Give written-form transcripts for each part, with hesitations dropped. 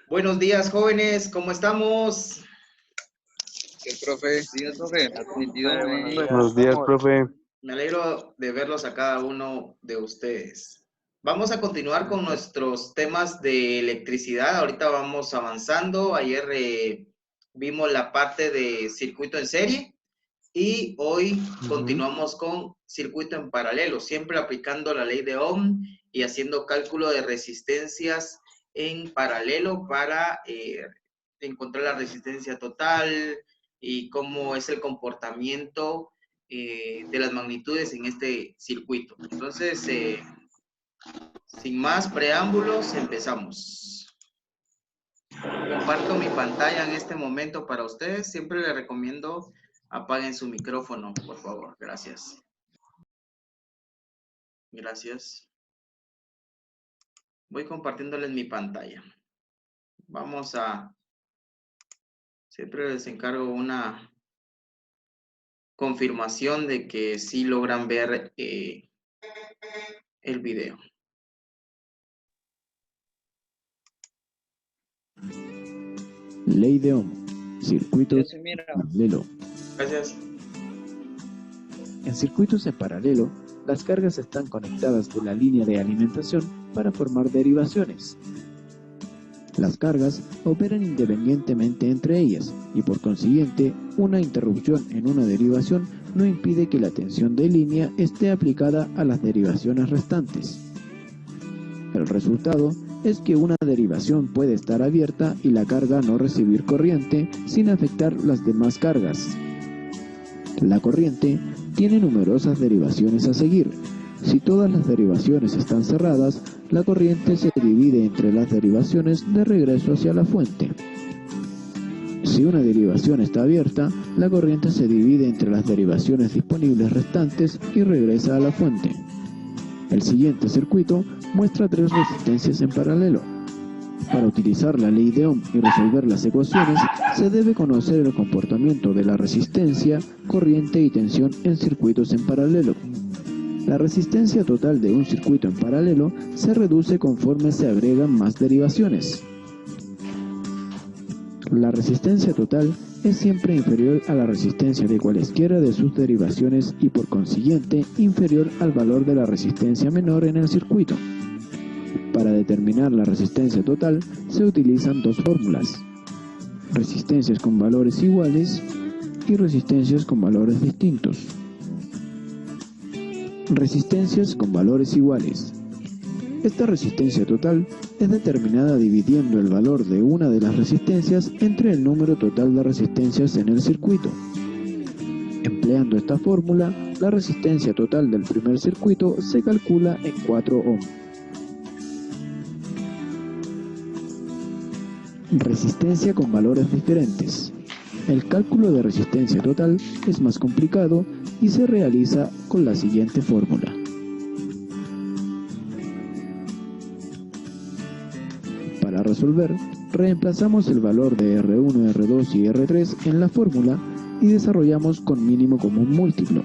Buenos días, jóvenes, ¿cómo estamos? ¿Qué, profe? Días, profe. Buenos días, profe. Me alegro de verlos a cada uno de ustedes. Vamos a continuar con nuestros temas de electricidad. Ahorita vamos avanzando. Ayer vimos la parte de circuito en serie y hoy continuamos con circuito en paralelo, siempre aplicando la ley de Ohm y haciendo cálculo de resistencias en paralelo para encontrar la resistencia total y cómo es el comportamiento de las magnitudes en este circuito. Entonces, sin más preámbulos, empezamos. Comparto mi pantalla en este momento para ustedes. Siempre les recomiendo apaguen su micrófono, por favor. Gracias. Gracias. Voy compartiéndoles mi pantalla. Vamos a... Siempre les encargo una confirmación de que sí logran ver el video. Ley de Ohm, circuitos en paralelo. Gracias. En circuitos en paralelo, las cargas están conectadas de la línea de alimentación para formar derivaciones. Las cargas operan independientemente entre ellas y por consiguiente, una interrupción en una derivación no impide que la tensión de línea esté aplicada a las derivaciones restantes. El resultado es que una derivación puede estar abierta y la carga no recibir corriente sin afectar las demás cargas. La corriente tiene numerosas derivaciones a seguir. Si todas las derivaciones están cerradas, la corriente se divide entre las derivaciones de regreso hacia la fuente. Si una derivación está abierta, la corriente se divide entre las derivaciones disponibles restantes y regresa a la fuente. El siguiente circuito muestra tres resistencias en paralelo. Para utilizar la ley de Ohm y resolver las ecuaciones, se debe conocer el comportamiento de la resistencia, corriente y tensión en circuitos en paralelo. La resistencia total de un circuito en paralelo se reduce conforme se agregan más derivaciones. La resistencia total es siempre inferior a la resistencia de cualesquiera de sus derivaciones y por consiguiente inferior al valor de la resistencia menor en el circuito. Para determinar la resistencia total se utilizan dos fórmulas: resistencias con valores iguales y resistencias con valores distintos. Resistencias con valores iguales. Esta resistencia total es determinada dividiendo el valor de una de las resistencias entre el número total de resistencias en el circuito. Empleando esta fórmula, la resistencia total del primer circuito se calcula en 4 ohm. Resistencia con valores diferentes. El cálculo de resistencia total es más complicado y se realiza con la siguiente fórmula. Para resolver, reemplazamos el valor de R1, R2 y R3 en la fórmula y desarrollamos con mínimo común múltiplo.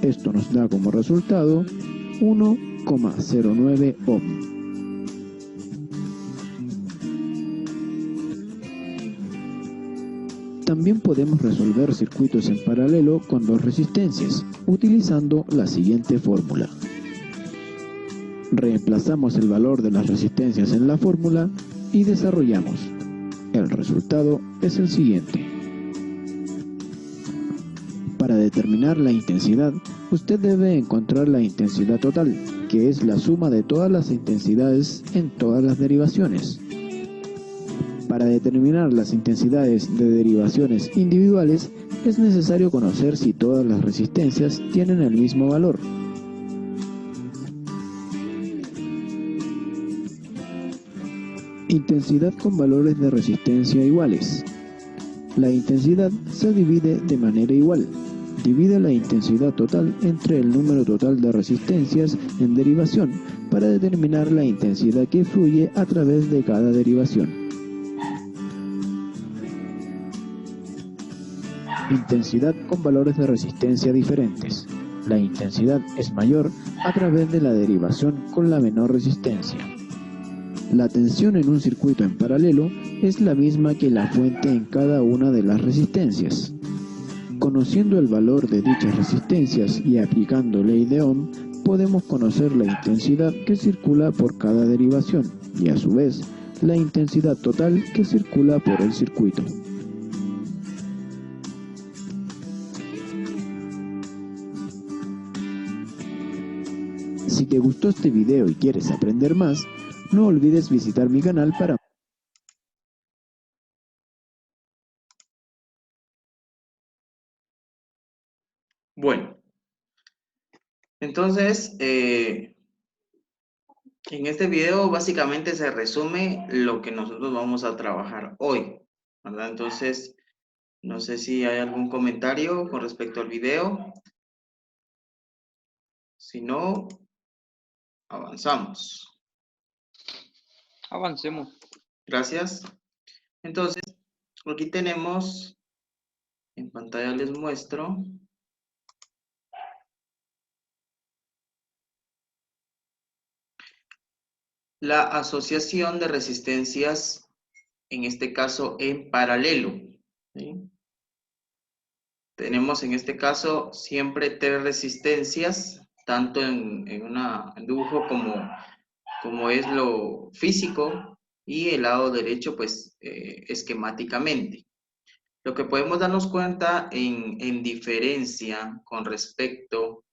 Esto nos da como resultado 1,09 ohm. También podemos resolver circuitos en paralelo con dos resistencias, utilizando la siguiente fórmula. Reemplazamos el valor de las resistencias en la fórmula y desarrollamos. El resultado es el siguiente. Para determinar la intensidad, usted debe encontrar la intensidad total, que es la suma de todas las intensidades en todas las derivaciones. Para determinar las intensidades de derivaciones individuales, es necesario conocer si todas las resistencias tienen el mismo valor. Intensidad con valores de resistencia iguales. La intensidad se divide de manera igual. Divide la intensidad total entre el número total de resistencias en derivación para determinar la intensidad que fluye a través de cada derivación. Intensidad con valores de resistencia diferentes. La intensidad es mayor a través de la derivación con la menor resistencia. La tensión en un circuito en paralelo es la misma que la fuente en cada una de las resistencias. Conociendo el valor de dichas resistencias y aplicando ley de Ohm, podemos conocer la intensidad que circula por cada derivación y a su vez la intensidad total que circula por el circuito. Si te gustó este video y quieres aprender más, no olvides visitar mi canal para... Bueno, entonces, en este video básicamente se resume lo que nosotros vamos a trabajar hoy, ¿verdad? Entonces, no sé si hay algún comentario con respecto al video. Si no, avanzamos. Avancemos. Gracias. Entonces, aquí tenemos, en pantalla les muestro. La asociación de resistencias, en este caso en paralelo, ¿sí? Tenemos en este caso siempre tres resistencias, tanto en dibujo como es lo físico, y el lado derecho pues esquemáticamente. Lo que podemos darnos cuenta en diferencia con respecto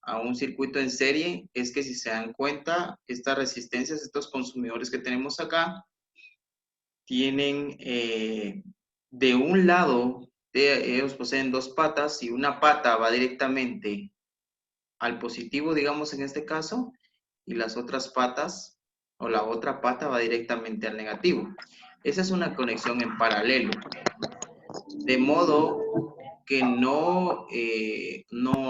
a un circuito en serie es que, si se dan cuenta, estas resistencias, estos consumidores que tenemos acá, tienen de un lado, ellos poseen dos patas, y una pata va directamente al positivo, digamos en este caso, y las otras patas, o la otra pata, va directamente al negativo. Esa es una conexión en paralelo, de modo que no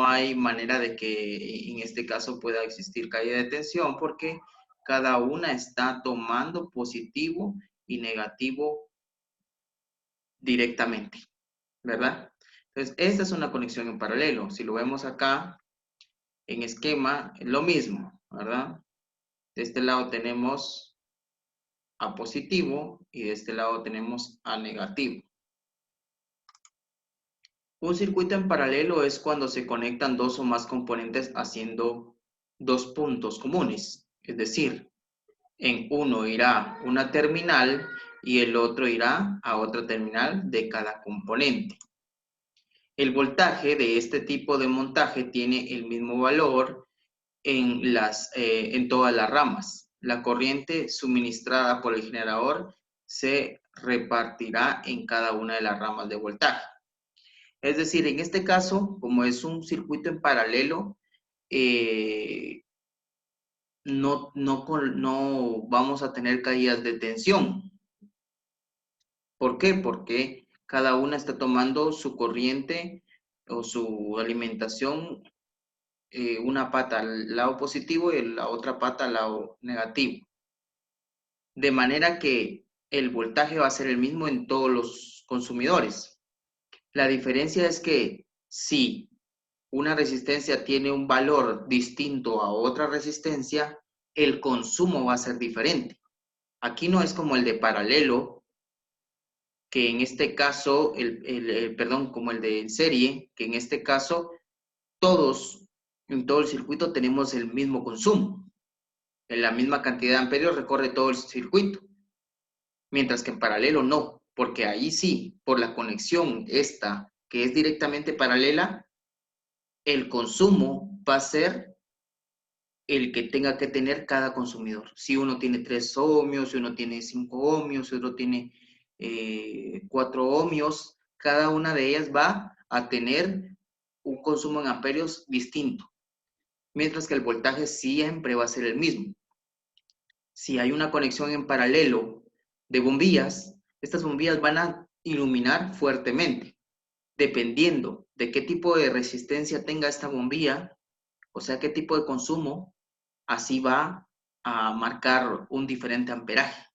hay manera de que en este caso pueda existir caída de tensión, porque cada una está tomando positivo y negativo directamente, ¿verdad? Entonces, esta es una conexión en paralelo. Si lo vemos acá en esquema, es lo mismo, ¿verdad? De este lado tenemos a positivo y de este lado tenemos a negativo. Un circuito en paralelo es cuando se conectan dos o más componentes haciendo dos puntos comunes. Es decir, en uno irá una terminal y el otro irá a otra terminal de cada componente. El voltaje de este tipo de montaje tiene el mismo valor en todas las ramas. La corriente suministrada por el generador se repartirá en cada una de las ramas de voltaje. Es decir, en este caso, como es un circuito en paralelo, no vamos a tener caídas de tensión. ¿Por qué? Porque cada una está tomando su corriente o su alimentación, una pata al lado positivo y la otra pata al lado negativo. De manera que el voltaje va a ser el mismo en todos los consumidores. La diferencia es que si una resistencia tiene un valor distinto a otra resistencia, el consumo va a ser diferente. Aquí no es como el de paralelo, que en este caso, como el de serie, que en este caso en todo el circuito tenemos el mismo consumo. En la misma cantidad de amperios recorre todo el circuito. Mientras que en paralelo no, porque ahí sí, por la conexión esta, que es directamente paralela, el consumo va a ser el que tenga que tener cada consumidor. Si uno tiene 3 ohmios, si uno tiene 5 ohmios, si otro tiene 4 ohmios, cada una de ellas va a tener un consumo en amperios distinto, mientras que el voltaje siempre va a ser el mismo. Si hay una conexión en paralelo de bombillas, estas bombillas van a iluminar fuertemente, dependiendo de qué tipo de resistencia tenga esta bombilla, o sea, qué tipo de consumo, así va a marcar un diferente amperaje.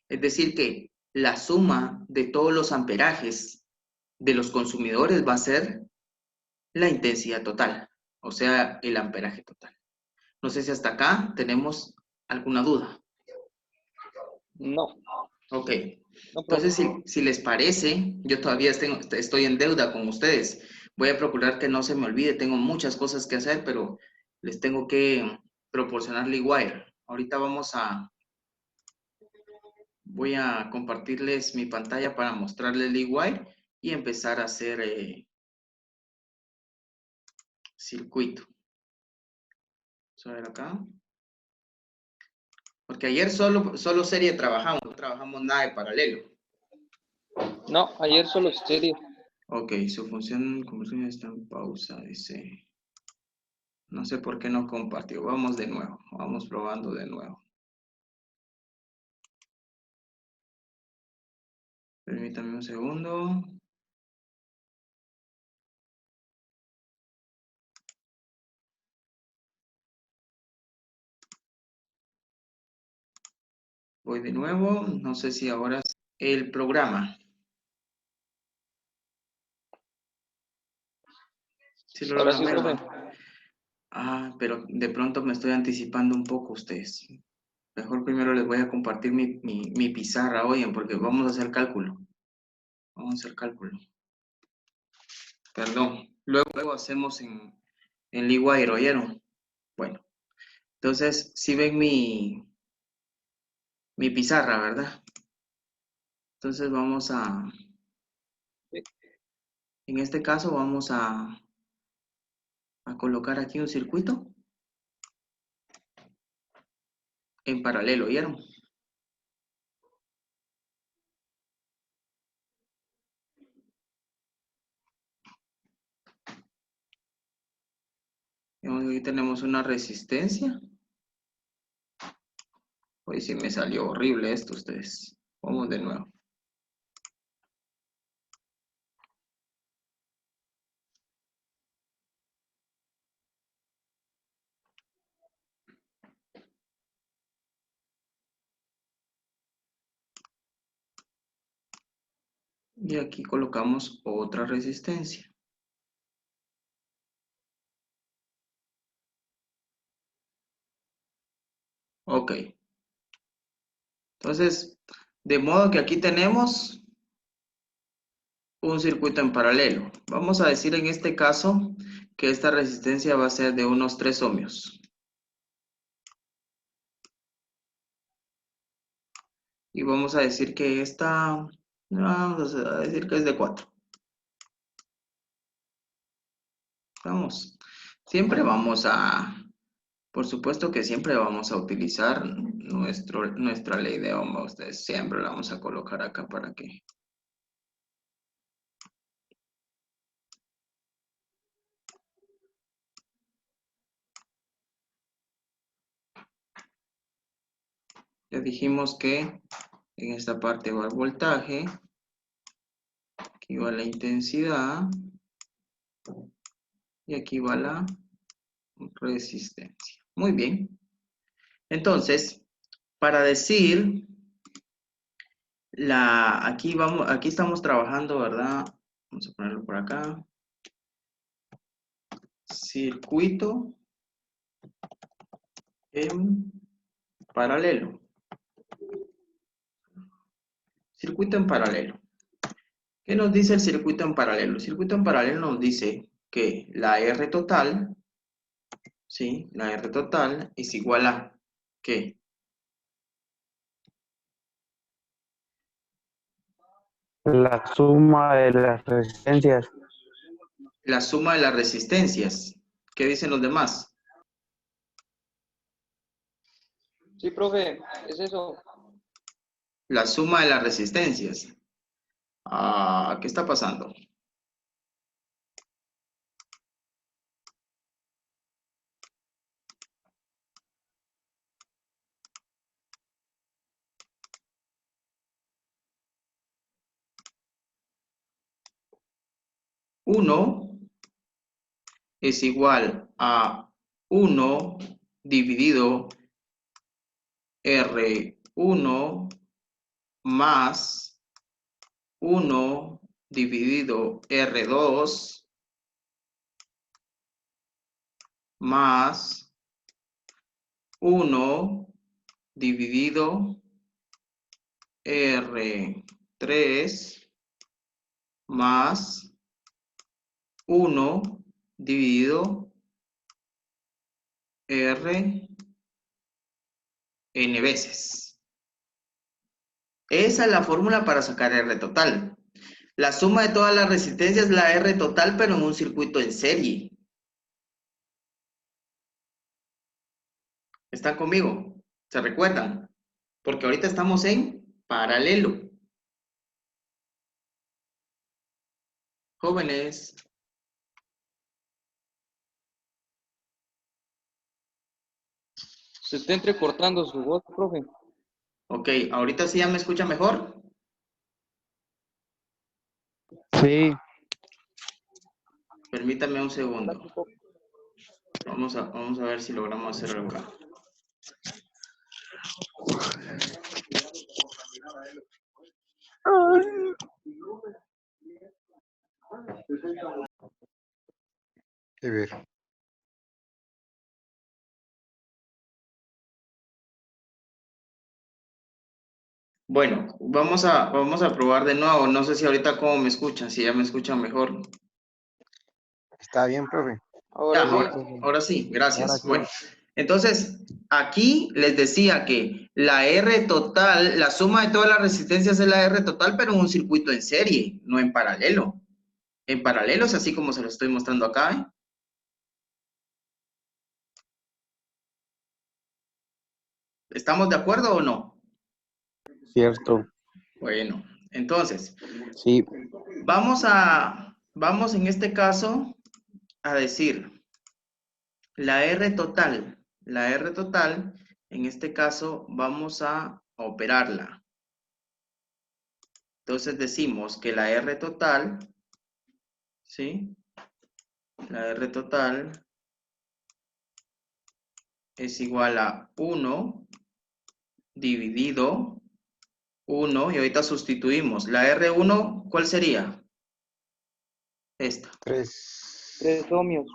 Es decir, que la suma de todos los amperajes de los consumidores va a ser la intensidad total, o sea, el amperaje total. No sé si hasta acá tenemos alguna duda. No. Ok. No, profe. Entonces, si les parece, yo todavía estoy en deuda con ustedes. Voy a procurar que no se me olvide. Tengo muchas cosas que hacer, pero les tengo que proporcionar LeewIre. Ahorita voy a compartirles mi pantalla para mostrarles LeewIre y empezar a hacer circuito. Vamos a ver acá. Porque ayer solo serie trabajamos, no trabajamos nada de paralelo. No, ayer solo serie. Ok, su función conversión está en pausa, dice. No sé por qué no compartió. Vamos de nuevo, vamos probando de nuevo. Permítame un segundo. Voy de nuevo, no sé si ahora es el programa. Sí lo Ahora logran sí, ver, profe. ¿va? Ah, pero de pronto me estoy anticipando un poco ustedes. Mejor primero les voy a compartir mi pizarra, oigan, porque vamos a hacer cálculo. Vamos a hacer cálculo. Perdón. Luego hacemos en LeewIre, ¿oyeron? Bueno, entonces, si ven mi pizarra, ¿verdad? Entonces vamos en este caso vamos a colocar aquí un circuito en paralelo, ¿oyeron? Aquí tenemos una resistencia. Hoy sí me salió horrible esto, ustedes. Vamos de nuevo. Y aquí colocamos otra resistencia. Ok. Entonces, de modo que aquí tenemos un circuito en paralelo. Vamos a decir en este caso que esta resistencia va a ser de unos 3 ohmios. Y vamos a decir que esta, vamos a decir que es de 4. Vamos. Siempre vamos por supuesto que siempre vamos a utilizar nuestra ley de Ohm. Ustedes siempre la vamos a colocar acá para que. Ya dijimos que en esta parte va el voltaje, aquí va la intensidad y aquí va la resistencia. Muy bien. Entonces, para decir aquí estamos trabajando, ¿verdad? Vamos a ponerlo por acá. Circuito en paralelo. Circuito en paralelo. ¿Qué nos dice el circuito en paralelo? El circuito en paralelo nos dice que la R total, ¿sí? La R total es igual a, ¿qué? La suma de las resistencias. La suma de las resistencias. ¿Qué dicen los demás? Sí, profe, es eso. La suma de las resistencias. ¿Qué está pasando? Uno es igual a 1 dividido R1 más 1 dividido R2 más 1 dividido R3 más 1 dividido R n veces. Esa es la fórmula para sacar R total. La suma de todas las resistencias es la R total, pero en un circuito en serie. ¿Están conmigo? ¿Se recuerdan? Porque ahorita estamos en paralelo. Jóvenes. Se está entrecortando su voz, profe. Ok, ahorita sí ya me escucha mejor. Sí. Permítame un segundo. Vamos a ver si logramos hacer algo acá. Qué ver. Bueno, vamos a probar de nuevo. No sé si ahorita cómo me escuchan, si ya me escuchan mejor. Está bien, profe. Ahora sí. Ahora sí, gracias. Ahora sí. Bueno, entonces, aquí les decía que la R total, la suma de todas las resistencias es la R total, pero en un circuito en serie, no en paralelo. En paralelo es así como se lo estoy mostrando acá, ¿eh? ¿Estamos de acuerdo o no? Cierto. Bueno, entonces, Sí. vamos en este caso a decir la R total, en este caso vamos a operarla. Entonces decimos que la R total, ¿sí? La R total es igual a 1 dividido 1, y ahorita sustituimos. La R1, ¿cuál sería? Esta. 3 ohmios.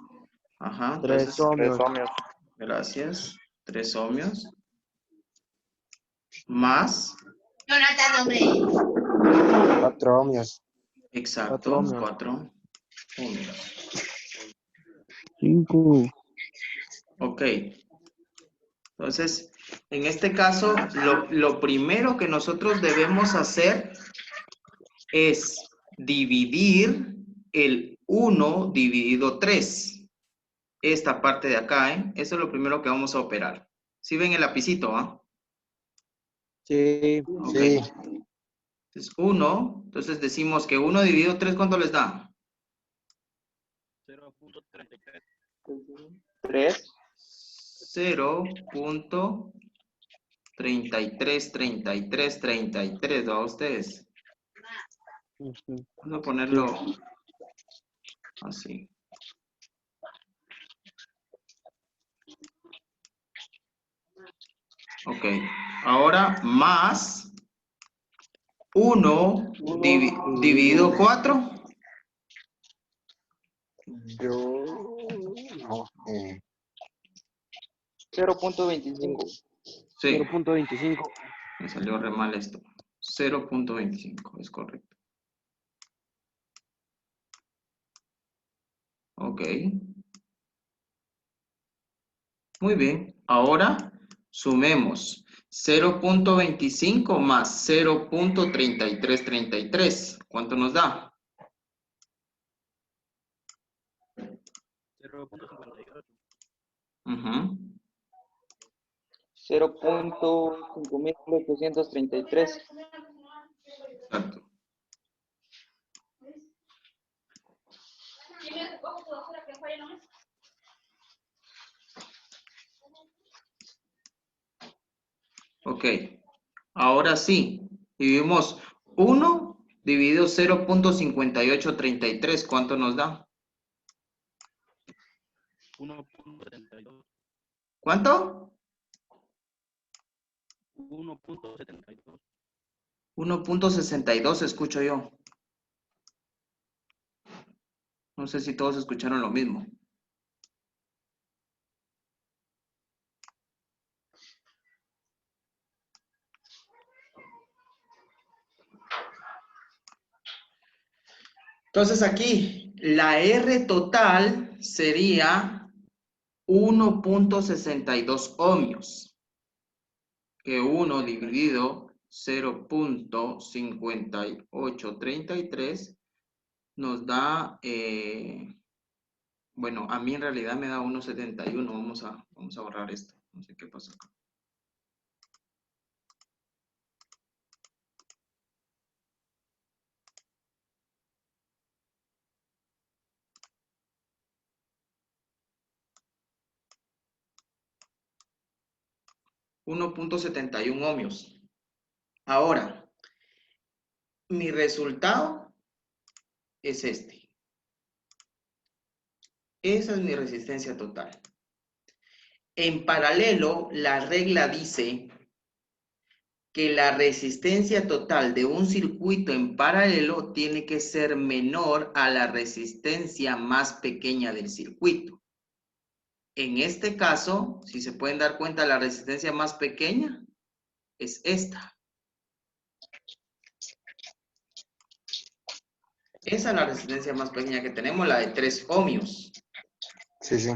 Ajá, 3 entonces, ohmios. gracias. 3 ohmios. Más, 4 ohmios. exacto, 4 ohmios. 4 ohmios. 5. Ok. Entonces, en este caso, lo primero que nosotros debemos hacer es dividir el 1 dividido 3. Esta parte de acá, ¿eh? Eso es lo primero que vamos a operar. ¿Sí ven el lapicito, ah? Sí. Ok. Sí. Entonces, 1. Entonces decimos que 1 dividido 3, ¿cuánto les da? 0.33. 3. 0.3333, ¿no? A ustedes. Ujú. Vamos a ponerlo así. Ok. Ahora más 1 dividido 4. Yo no. 0.25. Sí, 0.25. me salió re mal esto. 0.25, es correcto. Ok. Muy bien. Ahora sumemos 0.25 más 0.3333. ¿Cuánto nos da? 0.58. Ujú. 0.5733. Exacto. Ok. Ahora sí. Dividimos 1 dividido 0.5833. ¿Cuánto nos da? 1.72. ¿Cuánto? 1.72. 1.62 escucho yo. No sé si todos escucharon lo mismo. Entonces aquí, la R total sería 1.62 ohmios, que 1 dividido 0.5833 nos da, bueno, a mí en realidad me da 1.71. Vamos a borrar esto. No sé qué pasó acá. .71 ohmios. Ahora, mi resultado es este. Esa es mi resistencia total. En paralelo, la regla dice que la resistencia total de un circuito en paralelo tiene que ser menor a la resistencia más pequeña del circuito. En este caso, si se pueden dar cuenta, la resistencia más pequeña es esta. Esa es la resistencia más pequeña que tenemos, la de 3 ohmios. Sí, sí.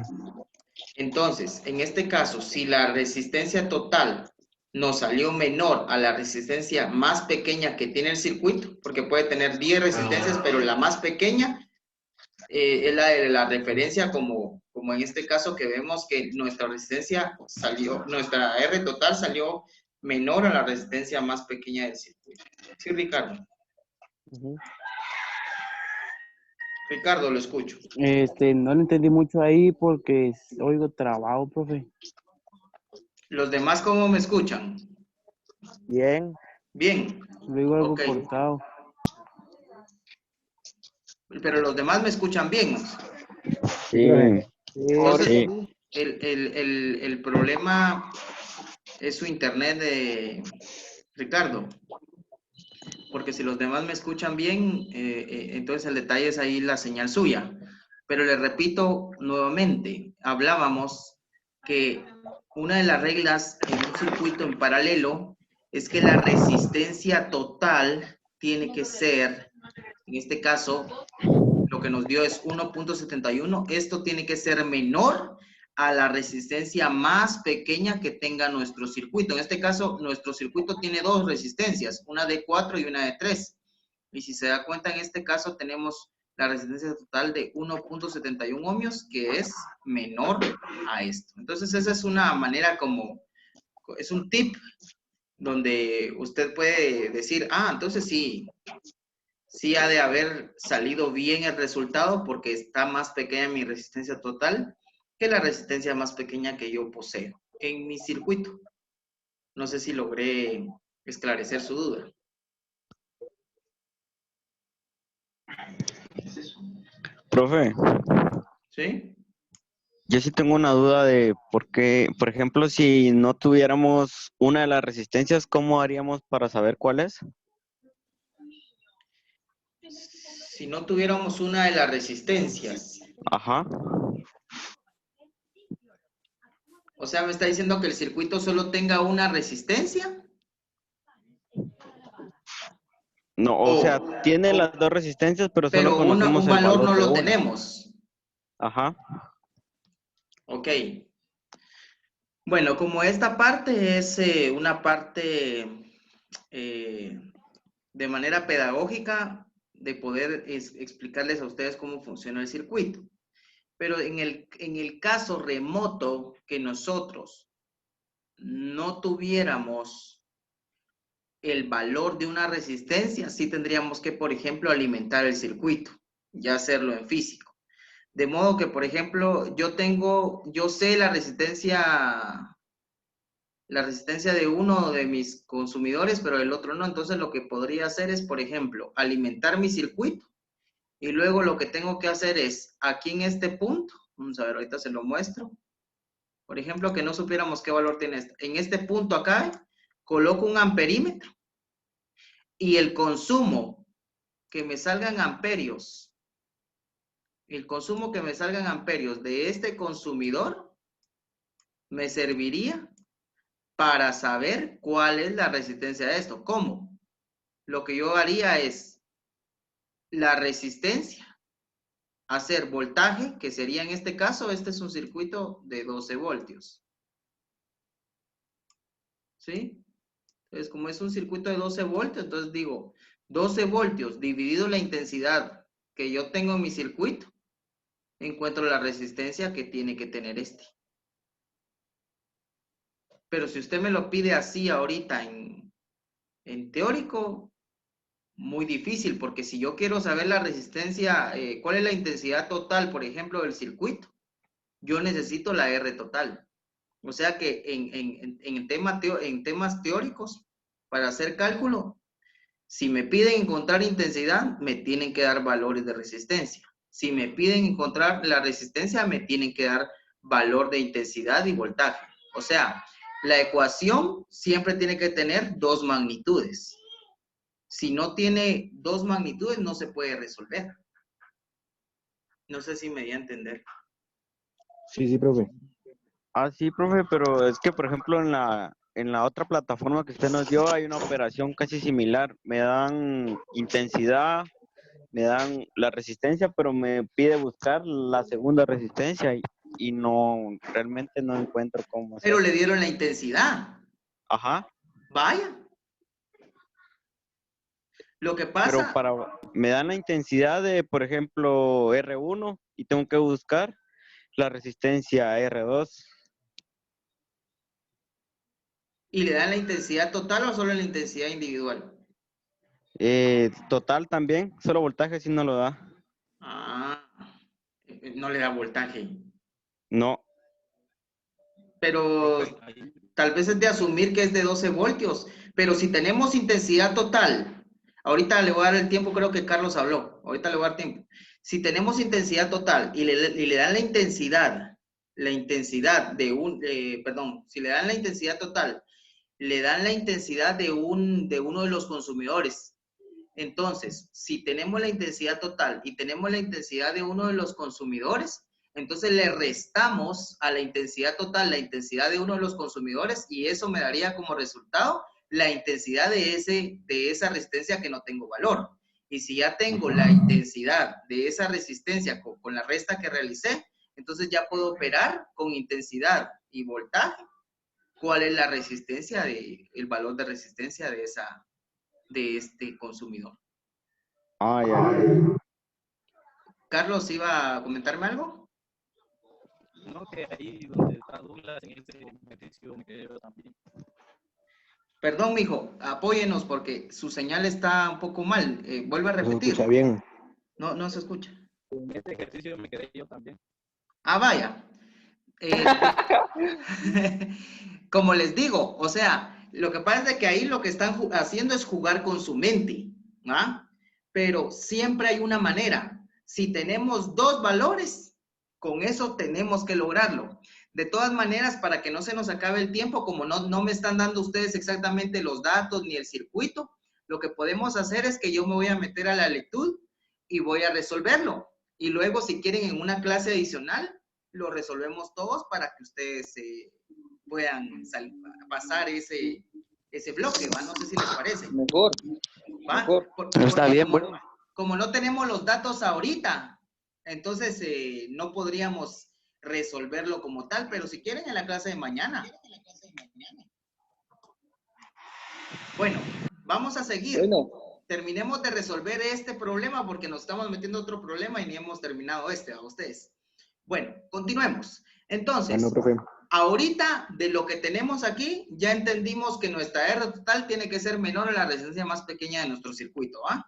Entonces, en este caso, si la resistencia total nos salió menor a la resistencia más pequeña que tiene el circuito, porque puede tener 10 resistencias, pero la más pequeña es la de la referencia, como en este caso que vemos que nuestra resistencia salió, nuestra R total salió menor a la resistencia más pequeña del circuito. Sí, Ricardo. Ricardo, lo escucho. No lo entendí mucho ahí porque oigo trabado, profe. ¿Los demás cómo me escuchan? Bien. Bien. Lo oigo algo Ok. cortado. Pero los demás me escuchan bien. Sí. Entonces, Sí. el problema es su internet de Ricardo. Porque si los demás me escuchan bien, entonces el detalle es ahí la señal suya. Pero le repito nuevamente, hablábamos que una de las reglas en un circuito en paralelo es que la resistencia total tiene que ser, en este caso, lo que nos dio es 1.71. Esto tiene que ser menor a la resistencia más pequeña que tenga nuestro circuito. En este caso, nuestro circuito tiene dos resistencias, una de 4 y una de 3. Y si se da cuenta, en este caso tenemos la resistencia total de 1.71 ohmios, que es menor a esto. Entonces, esa es una manera como, es un tip donde usted puede decir, entonces sí ha de haber salido bien el resultado porque está más pequeña mi resistencia total que la resistencia más pequeña que yo poseo en mi circuito. No sé si logré esclarecer su duda. Profe, ¿Sí? yo sí tengo una duda de por qué, por ejemplo, si no tuviéramos una de las resistencias, ¿cómo haríamos para saber cuál es? Si no tuviéramos una de las resistencias. Ajá. O sea, ¿me está diciendo que el circuito solo tenga una resistencia? No, o sea, tiene las dos resistencias, pero solo Pero un conocemos el valor valor no de lo una. tenemos. Ajá. Ok. Bueno, como esta parte es una parte de manera pedagógica de poder explicarles a ustedes cómo funciona el circuito. Pero en el caso remoto que nosotros no tuviéramos el valor de una resistencia, sí tendríamos que, por ejemplo, alimentar el circuito, ya hacerlo en físico. De modo que, por ejemplo, yo sé la resistencia de uno de mis consumidores, pero el otro no. Entonces, lo que podría hacer es, por ejemplo, alimentar mi circuito. Y luego lo que tengo que hacer es, aquí en este punto, vamos a ver, ahorita se lo muestro. Por ejemplo, que no supiéramos qué valor tiene esto. En este punto acá, coloco un amperímetro. Y el consumo que me salgan amperios, de este consumidor, me serviría para saber cuál es la resistencia de esto. ¿Cómo? Lo que yo haría es, la resistencia, hacer voltaje, que sería en este caso, este es un circuito de 12 voltios. ¿Sí? Entonces, como es un circuito de 12 voltios, entonces digo, 12 voltios dividido la intensidad que yo tengo en mi circuito, encuentro la resistencia que tiene que tener este. Pero si usted me lo pide así ahorita en teórico, muy difícil, porque si yo quiero saber la resistencia, cuál es la intensidad total, por ejemplo, del circuito, yo necesito la R total. O sea que en temas teóricos, para hacer cálculo, si me piden encontrar intensidad, me tienen que dar valores de resistencia. Si me piden encontrar la resistencia, me tienen que dar valor de intensidad y voltaje. O sea, la ecuación siempre tiene que tener dos magnitudes. Si no tiene dos magnitudes, no se puede resolver. No sé si me di a entender. Sí, profe. Ah, sí, profe, pero es que, por ejemplo, en la otra plataforma que usted nos dio hay una operación casi similar. Me dan intensidad, me dan la resistencia, pero me pide buscar la segunda resistencia y no, realmente no encuentro cómo hacer. Pero le dieron la intensidad. Ajá. Vaya. Lo que pasa... Pero me dan la intensidad de, por ejemplo, R1 y tengo que buscar la resistencia R2. ¿Y le dan la intensidad total o solo la intensidad individual? Total también, solo voltaje sí no lo da. Ah, no le da voltaje. No. Pero tal vez es de asumir que es de 12 voltios. Pero si tenemos intensidad total, ahorita le voy a dar el tiempo, creo que Carlos habló. Ahorita le voy a dar tiempo. Si tenemos intensidad total y le dan la intensidad de un, perdón, si le dan la intensidad total, le dan la intensidad de uno de los consumidores. Entonces, si tenemos la intensidad total y tenemos la intensidad de uno de los consumidores, entonces le restamos a la intensidad total la intensidad de uno de los consumidores y eso me daría como resultado la intensidad de esa resistencia que no tengo valor. Y si ya tengo la intensidad de esa resistencia con la resta que realicé, entonces ya puedo operar con intensidad y voltaje. ¿Cuál es la resistencia, el valor de resistencia de este consumidor? Ah, ya. Carlos, ¿iba a comentarme algo? No, que ahí donde está Douglas, en ese ejercicio me quedé yo también. Perdón, mijo, apóyenos porque su señal está un poco mal. Vuelve a repetir. ¿Se escucha bien? No, no se escucha. En ese ejercicio me quedé yo también. Ah, vaya. Como les digo, o sea, lo que pasa es que ahí lo que están haciendo es jugar con su mente, ¿ah? Pero siempre hay una manera. Si tenemos dos valores, con eso tenemos que lograrlo. De todas maneras, para que no se nos acabe el tiempo, como no me están dando ustedes exactamente los datos ni el circuito, lo que podemos hacer es que yo me voy a meter a la lectura y voy a resolverlo. Y luego, si quieren, en una clase adicional, lo resolvemos todos para que ustedes puedan pasar ese bloque, ¿va? No sé si les parece. Mejor. ¿Va? Mejor. Está bien, bueno. Como no tenemos los datos ahorita, entonces no podríamos resolverlo como tal, pero si quieren en la clase de mañana. Bueno, vamos a seguir. Bueno. Terminemos de resolver este problema porque nos estamos metiendo a otro problema y ni hemos terminado a ustedes. Bueno, continuemos. Entonces, Bueno, profe. ahorita de lo que tenemos aquí, ya entendimos que nuestra R total tiene que ser menor a la resistencia más pequeña de nuestro circuito, ¿ah?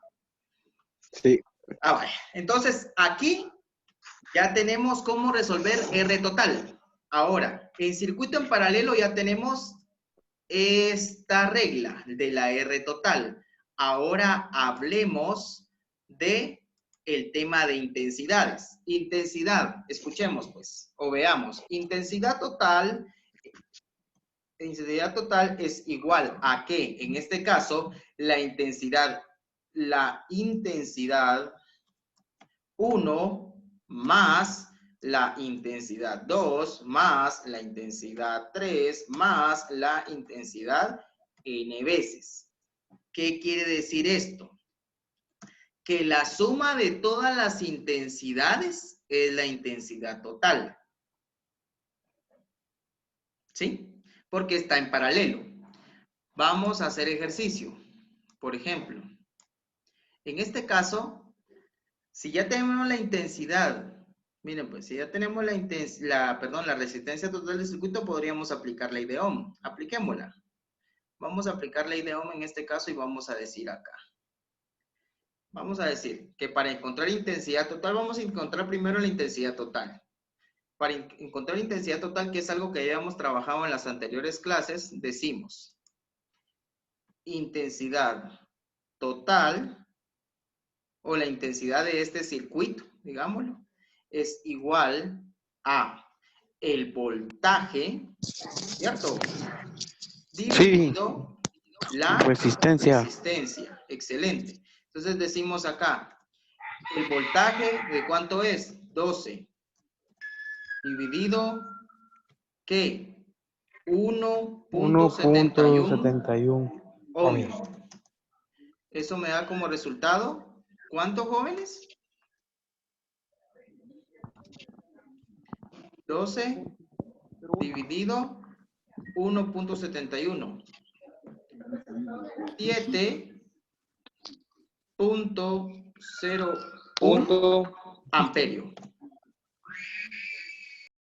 Sí. Ah, vaya. Entonces, aquí ya tenemos cómo resolver R total. Ahora, en circuito en paralelo ya tenemos esta regla de la R total. Ahora hablemos de el tema de intensidades. Intensidad, escuchemos pues, o veamos. Intensidad total es igual a que, en este caso, la intensidad 1 más la intensidad 2 más la intensidad 3 más la intensidad n veces. ¿Qué quiere decir esto? que la suma de todas las intensidades es la intensidad total. ¿Sí? Porque está en paralelo. Vamos a hacer ejercicio. Por ejemplo, en este caso, si ya tenemos la intensidad, miren pues, si ya tenemos la resistencia total del circuito, podríamos aplicar ley de Ohm. Apliquémosla. Vamos a aplicar ley de Ohm en este caso y vamos a decir acá. Vamos a decir que para encontrar intensidad total, vamos a encontrar primero la intensidad total. Para encontrar intensidad total, que es algo que ya hemos trabajado en las anteriores clases, decimos intensidad total o la intensidad de este circuito, digámoslo, es igual a el voltaje, ¿cierto? Dividido la Resistencia. resistencia. Excelente. Entonces decimos acá, el voltaje ¿de cuánto es? 12. Dividido, ¿qué? 1.71 ohmios. Eso me da como resultado, ¿cuántos jóvenes? 12 dividido 1.71. 7.01 amperio.